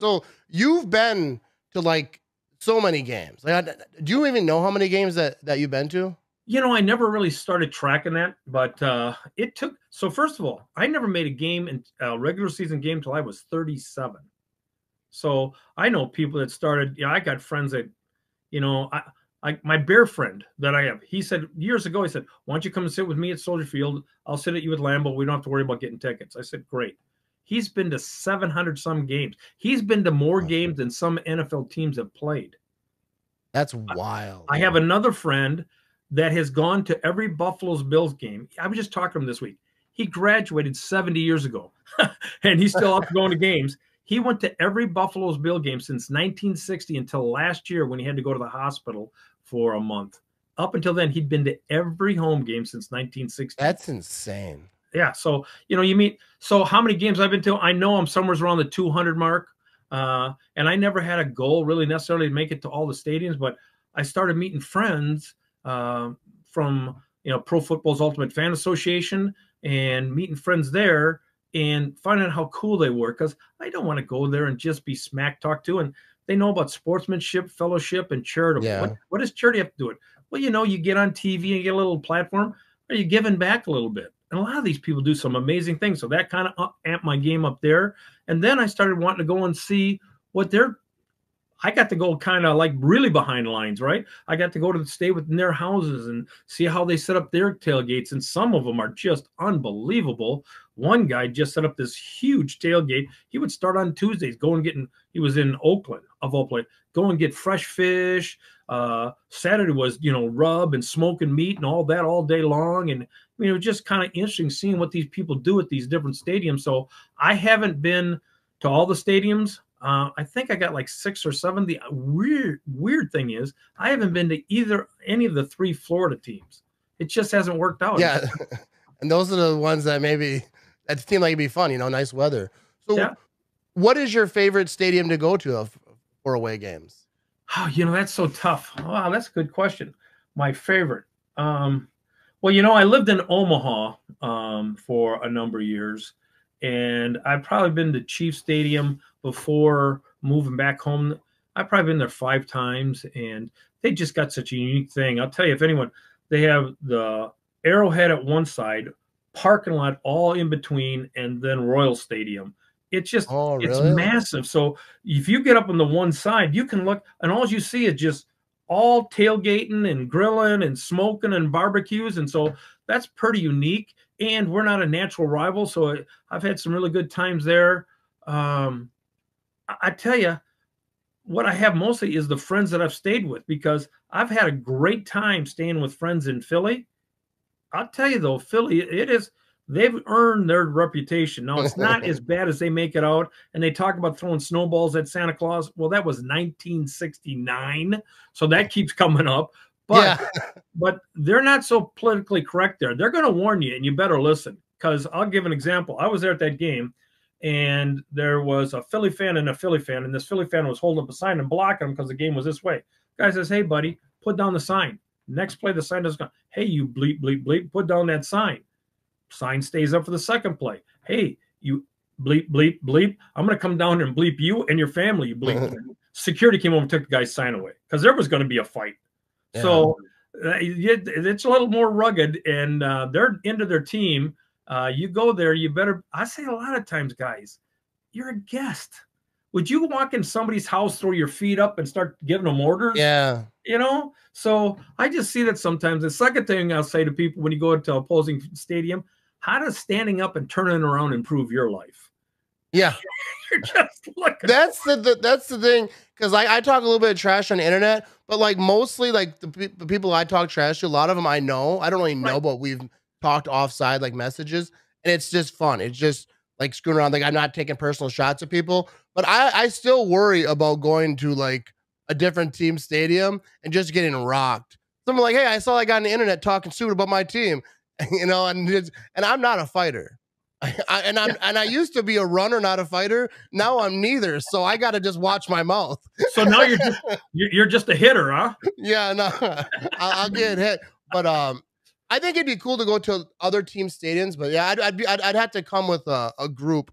So you've been to like so many games. Like, do you even know how many games that you've been to? I never really started tracking that, but it took. So first of all, I never made a game in a regular season game till I was 37. So I know people that started. I got friends that, you know, my bear friend that I have. He said years ago, he said, "Why don't you come and sit with me at Soldier Field? I'll sit at you at Lambeau. We don't have to worry about getting tickets." I said, "Great." He's been to 700 some games. He's been to more games than some NFL teams have played. That's wild. I have another friend that has gone to every Buffalo's Bills game. I was just talking to him this week. He graduated 70 years ago, and he's still up going to games. He went to every Buffalo's Bill game since 1960 until last year when he had to go to the hospital for a month. Up until then, he'd been to every home game since 1960. That's insane. Yeah. So, so how many games I've been to? I know I'm somewhere around the 200 mark. And I never had a goal really necessarily to make it to all the stadiums, but I started meeting friends from Pro Football's Ultimate Fan Association and meeting friends there and finding out how cool they were, because I don't want to go there and just be smack talked to. And they know about sportsmanship, fellowship, and charitable. Yeah. What does charity have to do with it? Well, you get on TV and get a little platform. Are you giving back a little bit? And a lot of these people do some amazing things. So that kind of amped my game up there. And then I started wanting to go and see what I got to go kind of like really behind lines, right? I got to go to stay within their houses and see how they set up their tailgates. And some of them are just unbelievable. One guy just set up this huge tailgate. He would start on Tuesdays, he was in Oakland, of all places, go and get fresh fish. Saturday was, rub and smoking meat and all that all day long. And it was just kind of interesting seeing what these people do at these different stadiums. So I haven't been to all the stadiums. I think I got like 6 or 7. The weird thing is I haven't been to any of the 3 Florida teams. It just hasn't worked out. Yeah. And those are the ones that seem like it'd be fun, nice weather. So yeah. What is your favorite stadium to go to for away games? Oh, that's so tough. Wow, that's a good question. My favorite. Well, I lived in Omaha for a number of years, and I've probably been to Chief Stadium before moving back home. I've probably been there 5 times, and they just got such a unique thing. I'll tell you, if anyone, they have the Arrowhead at one side, parking lot all in between, and then Royal Stadium. It's just, It's massive. So if you get up on the one side, you can look, and all you see is just all tailgating and grilling and smoking and barbecues. And so that's pretty unique. And we're not a natural rival. So I've had some really good times there. I tell you, what I have mostly is the friends that I've stayed with, because I've had a great time staying with friends in Philly. I'll tell you though, Philly, they've earned their reputation. Now, it's not as bad as they make it out. And they talk about throwing snowballs at Santa Claus. Well, that was 1969. So that keeps coming up. But they're not so politically correct there. They're going to warn you, and you better listen, because I'll give an example. I was there at that game, and there was a Philly fan and a Philly fan. And this Philly fan was holding up a sign and blocking him because the game was this way. Guy says, "Hey, buddy, put down the sign." Next play, the sign doesn't go. "Hey, you bleep, bleep, bleep, put down that sign." Sign stays up for the second play. "Hey, you bleep, bleep, bleep, I'm going to come down here and bleep you and your family, you bleep." Security came over and took the guy's sign away because there was going to be a fight. Yeah. So it's a little more rugged, and they're into their team. You go there, you better, I say a lot of times, guys, you're a guest. Would you walk in somebody's house, throw your feet up, and start giving them orders? Yeah. So I just see that sometimes. The second thing I'll say to people when you go to opposing stadium, how does standing up and turning around improve your life? Yeah. You're just looking. That's the thing, because I talk a little bit of trash on the internet, but like mostly like the people I talk trash to, a lot of them I know. I don't really know, but we've talked offside like messages, and it's just fun. It's just like screwing around. Like, I'm not taking personal shots at people, but I still worry about going to like a different team stadium and just getting rocked. Someone like, "Hey, I saw that guy on the internet talking stupid about my team," and I'm not a fighter. I used to be a runner, not a fighter. Now I'm neither, so I got to just watch my mouth. So now you're just a hitter, huh? Yeah, no, I'll get hit, but I think it'd be cool to go to other team stadiums. But yeah, I'd have to come with a group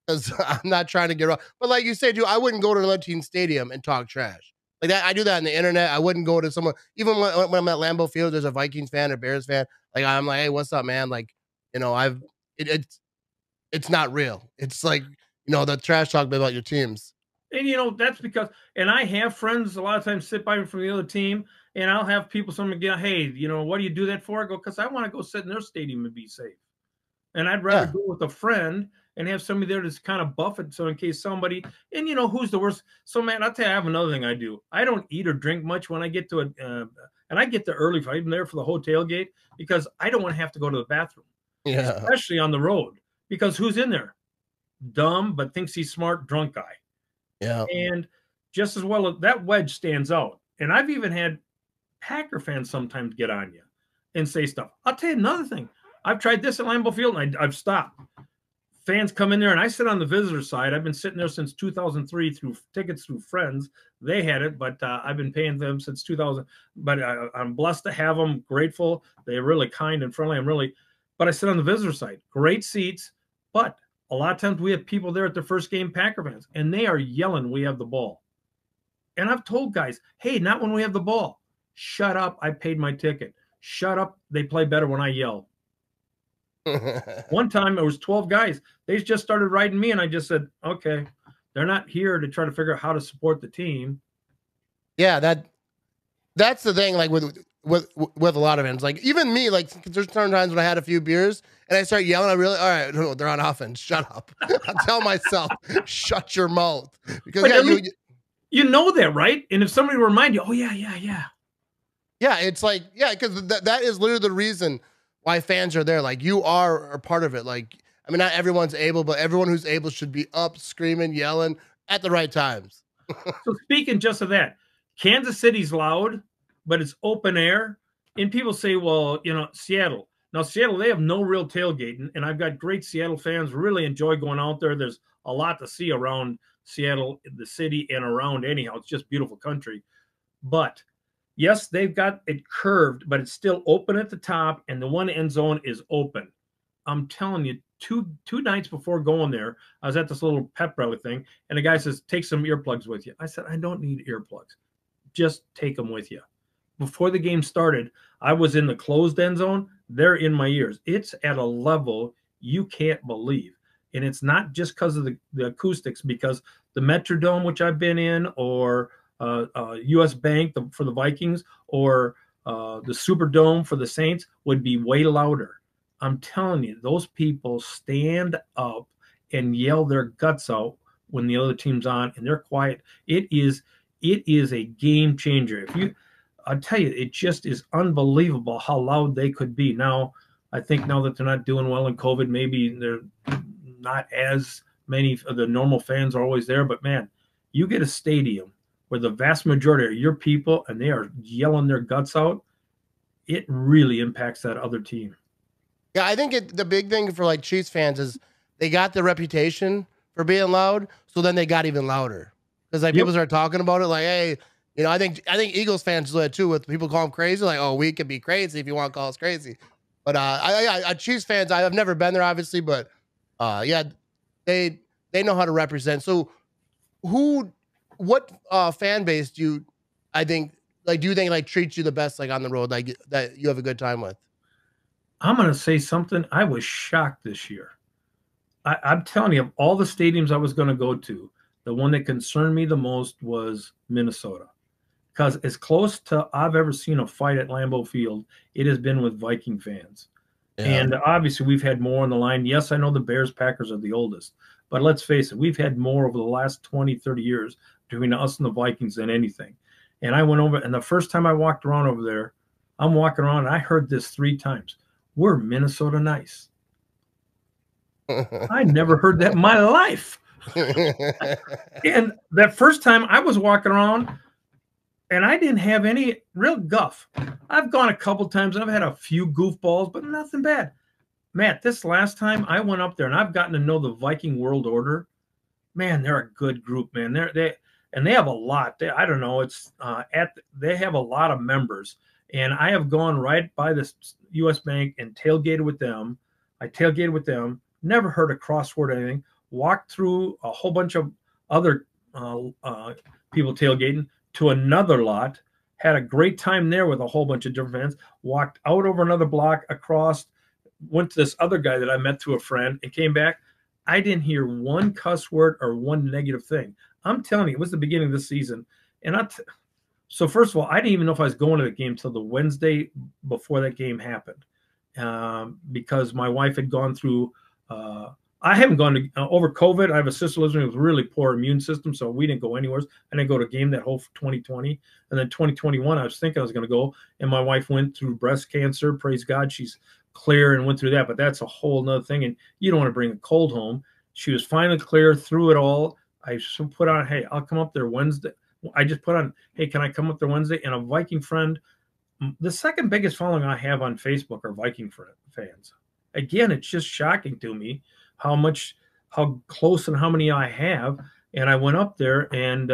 because I'm not trying to get wrong. But like you said, dude, I wouldn't go to another team stadium and talk trash. Like that, I do that on the internet. I wouldn't go to someone, even when I'm at Lambeau Field, there's a Vikings fan or Bears fan. Like I'm like, hey, what's up, man? Like, it's it's not real. It's like, the trash talk about your teams. And that's because, and I have friends a lot of times sit by me from the other team, and I'll have people something get, hey, what do you do that for? I go, because I want to go sit in their stadium and be safe. And I'd rather Yeah. go with a friend and have somebody there that's kind of buff it. So in case somebody, and who's the worst. So man, I'll tell you, I have another thing I do. I don't eat or drink much when I get to it. And I get there early if I'm there for the hotel gate, because I don't want to have to go to the bathroom, Yeah. especially on the road, because who's in there? Dumb, but thinks he's smart, drunk guy. Yeah. And just as well, that wedge stands out. And I've even had Packer fans sometimes get on you and say stuff. I'll tell you another thing. I've tried this at Lambeau Field, and I've stopped. Fans come in there, and I sit on the visitor side. I've been sitting there since 2003 through tickets through friends. They had it, but I've been paying them since 2000. But I'm blessed to have them, grateful. They're really kind and friendly. But I sit on the visitor side. Great seats, but a lot of times we have people there at the first game, Packer fans, and they are yelling, we have the ball. And I've told guys, hey, not when we have the ball. Shut up. I paid my ticket. Shut up. They play better when I yell. One time, it was 12 guys. They just started riding me, and I just said, okay, they're not here to try to figure out how to support the team. Yeah, that's the thing, like with a lot of ends. Like even me, like there's certain times when I had a few beers and I start yelling, all right, no, they're on offense. Shut up. I tell myself, shut your mouth. Because you know that, right? And if somebody will remind you, oh yeah. Yeah, it's like, because that is literally the reason why fans are there. Like you are a part of it. Like, I mean, not everyone's able, but everyone who's able should be up, screaming, yelling at the right times. So speaking just of that, Kansas City's loud, but it's open air. And people say, well, Seattle. Now, Seattle, they have no real tailgating, and I've got great Seattle fans, really enjoy going out there. There's a lot to see around Seattle, the city, and around anyhow. It's just beautiful country. But yes, they've got it curved, but it's still open at the top, and the one end zone is open. I'm telling you, two nights before going there, I was at this little pep rally thing, and the guy says, take some earplugs with you. I said, I don't need earplugs. Just take them with you. Before the game started, I was in the closed end zone. They're in my ears. It's at a level you can't believe. And it's not just because of the acoustics, because the Metrodome, which I've been in, or US Bank for the Vikings, or the Superdome for the Saints would be way louder. I'm telling you, those people stand up and yell their guts out when the other team's on, and they're quiet. It is a game changer. I'll tell you, it just is unbelievable how loud they could be. Now, I think now that they're not doing well in COVID, maybe they're not as many of the normal fans are always there. But man, you get a stadium where the vast majority are your people and they are yelling their guts out, it really impacts that other team. Yeah, I think the big thing for like Chiefs fans is they got the reputation for being loud, so then they got even louder. Because like people start talking about it, like, hey, I think Eagles fans do that too. With people call them crazy, like, oh, we could be crazy if you want to call us crazy. But Chiefs fans, I've never been there, obviously, but yeah, they know how to represent. So, what fan base do you think like treats you the best, like on the road, like that you have a good time with? I'm gonna say something. I was shocked this year. I'm telling you, of all the stadiums I was going to go to, the one that concerned me the most was Minnesota. Because as close to I've ever seen a fight at Lambeau Field, it has been with Viking fans. Yeah. And obviously we've had more on the line. Yes, I know the Bears Packers are the oldest, but let's face it, we've had more over the last 20, 30 years between us and the Vikings than anything. And I went over, and the first time I walked around over there, I'm walking around, and I heard this 3 times. We're Minnesota nice. I never heard that in my life. And that first time I was walking around, and I didn't have any real guff. I've gone a couple times, and I've had a few goofballs, but nothing bad. Matt, this last time I went up there, and I've gotten to know the Viking World Order. Man, they're a good group, man. They have a lot. I don't know. It's they have a lot of members, and I have gone right by the U.S. Bank and tailgated with them. I tailgated with them. Never heard a cross word or anything. walked through a whole bunch of other people tailgating to another lot, had a great time there with a whole bunch of different fans, walked out over another block across, went to this other guy that I met through a friend and came back. I didn't hear one cuss word or one negative thing. I'm telling you, it was the beginning of the season. And so first of all, I didn't even know if I was going to the game till the Wednesday before that game happened, because my wife had gone through. I haven't gone to over COVID. I have a sister lives with me with really poor immune system, so we didn't go anywhere. I didn't go to a game that whole 2020, and then 2021. I was thinking I was going to go, and my wife went through breast cancer. Praise God, she's clear and went through that. But that's a whole nother thing, and you don't want to bring a cold home. She was finally clear through it all. I put on, hey, I'll come up there Wednesday. I just put on, hey, can I come up there Wednesday? And a Viking friend, the second biggest following I have on Facebook are Viking fans. Again, it's just shocking to me how close and how many I have. And I went up there and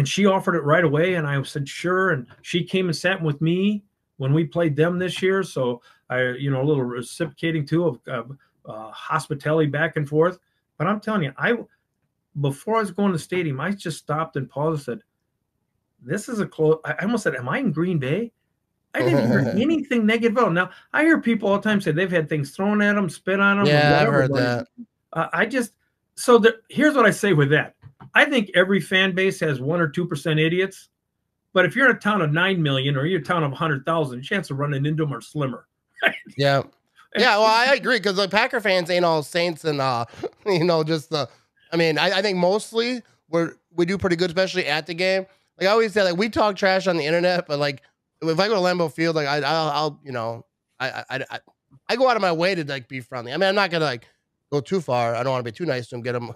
she offered it right away. And I said, sure. And she came and sat with me when we played them this year. So a little reciprocating too of hospitality back and forth. But I'm telling you, before I was going to the stadium, I just stopped and paused and said, this is a close. I almost said, am I in Green Bay? I didn't hear anything negative at all. Now, I hear people all the time say they've had things thrown at them, spit on them. Yeah, I've heard that. Here's what I say with that. I think every fan base has 1 or 2% idiots. But if you're in a town of 9 million or you're a town of 100,000, the chance of running into them are slimmer. Yeah. Yeah, well, I agree because the Packer fans ain't all saints and, just the. I mean, I think mostly we do pretty good, especially at the game. Like I always say, like we talk trash on the internet, but like if I go to Lambeau Field, like I'll I go out of my way to like be friendly. I mean, I'm not gonna like go too far. I don't want to be too nice to them, get them.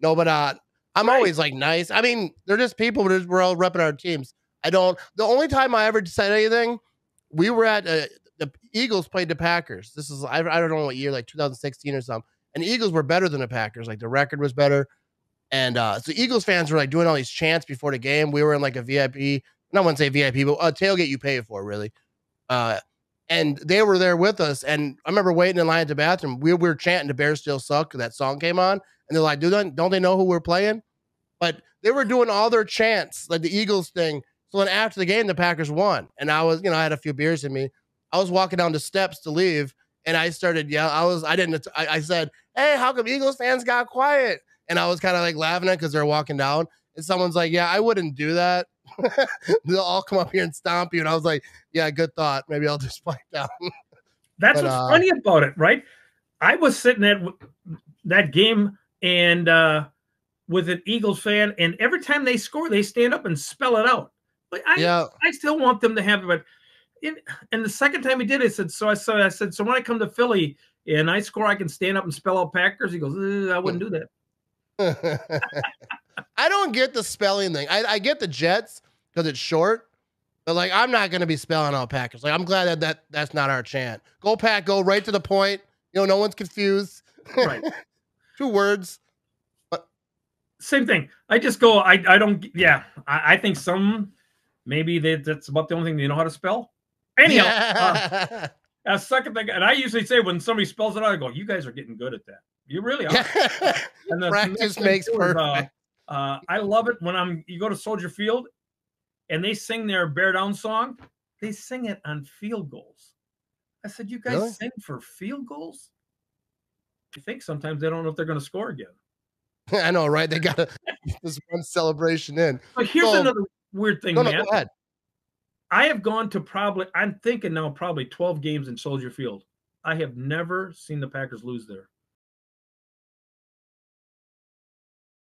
No, but I'm always like nice. I mean, they're just people. We're all repping our teams. The only time I ever said anything, we were at the Eagles played the Packers. This is I don't know what year, like 2016 or something. And the Eagles were better than the Packers. Like the record was better. And so Eagles fans were like doing all these chants before the game. We were in like a VIP, I wouldn't say VIP, but a tailgate you pay for, really. And they were there with us. And I remember waiting in line at the bathroom. We were chanting "The Bears Still Suck" because that song came on. And they're like, don't they know who we're playing? But they were doing all their chants, like the Eagles thing. So then after the game, the Packers won. And I was, I had a few beers in me. I was walking down the steps to leave. And I started yelling. I said, hey, how come Eagles fans got quiet? And I was kind of like laughing at it because they're walking down. And someone's like, yeah, I wouldn't do that. They'll all come up here and stomp you. And I was like, yeah, good thought. Maybe I'll just pipe down. That's what's funny about it, right? I was sitting at that game and with an Eagles fan, and every time they score, they stand up and spell it out. But I still want them to have it. But and the second time he did it, I said, so when I come to Philly and I score, I can stand up and spell out Packers. He goes, I wouldn't do that. I don't get the spelling thing. I get the Jets because it's short, but like I'm not going to be spelling out Packers. Like I'm glad that's not our chant. Go Pack, go right to the point. No one's confused. Right. 2 words. But same thing. I just go. I don't. Yeah. I think maybe that's about the only thing they know how to spell. Anyhow, a second thing, and I usually say when somebody spells it out, I go, "You guys are getting good at that. You really are." And practice makes perfect. I love it when you go to Soldier Field, and they sing their Bear Down song. They sing it on field goals. I said, "You guys sing for field goals?" I think sometimes they don't know if they're going to score again. I know, right? They got this one celebration in. But here's another weird thing, man. Go ahead. I have gone to I'm thinking now probably 12 games in Soldier Field. I have never seen the Packers lose there.